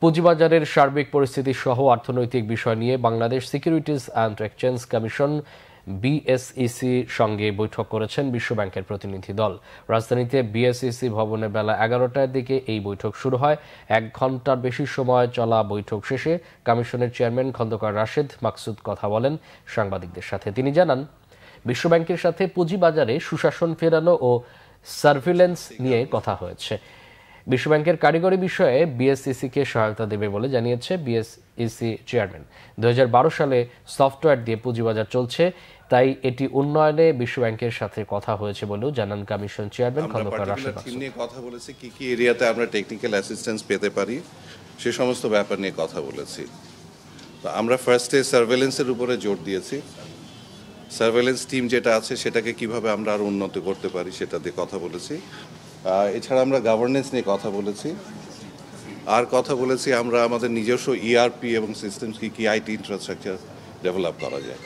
পুঁজিবাজারের সার্বিক পরিস্থিতি সহ অর্থনৈতিক বিষয় নিয়ে Bangladesh securities and exchange commission BSEC সঙ্গে বৈঠক করেছেন বিশ্বব্যাংকের প্রতিনিধি দল। রাজধানীতে বিএসইসি ভবনে বেলা 11টার দিকে এই বৈঠক শুরু হয়। 1 ঘণ্টার বেশি সময় চলা বৈঠক শেষে কমিশনের চেয়ারম্যান খন্দকার রাশেদ মাকসুদ কথা বলেন সাংবাদিকদের সাথে। তিনি জানান, বিশ্বব্যাংকের সাথে পুঁজিবাজারে সুশাসন ফেরানো ও সার্ভিলেন্স নিয়ে কথা হয়েছে। বিশ্বব্যাংকের কারিগরি বিষয়ে বিএসইসিকে সহায়তা দেবে বলে জানিয়েছে বিএসইসি চেয়ারম্যান। 2012 সালে সফটওয়্যার দিয়ে পুঁজিবাজার চলছে, তাই এটি উন্নয়নে বিশ্বব্যাংকের সাথে কথা হয়েছে বলেও জানান কমিশন চেয়ারম্যান খন্দকার রাশেদ মাকসুদ। নিয়ে কথা বলেছি কি এরিয়াতে আমরা টেকনিক্যাল অ্যাসিস্ট্যান্স পেতে পারি সে সমস্ত ব্যাপার নিয়ে কথা বলেছি। তো আমরা ফার্স্টে সার্ভেলেন্সের উপরে জোর দিয়েছি। সার্ভেলেন্স টিম যেটা আছে সেটাকে কিভাবে আমরা আরো উন্নত করতে পারি সেটা দিয়ে কথা বলেছি। এছাড়া আমরা গভর্নেন্স নিয়ে কথা বলেছি, আর কথা বলেছি আমরা আমাদের নিজস্ব ইআরপি এবং সিস্টেমস কি আইটি ইনফ্রাস্ট্রাকচার ডেভেলপ করা যায়।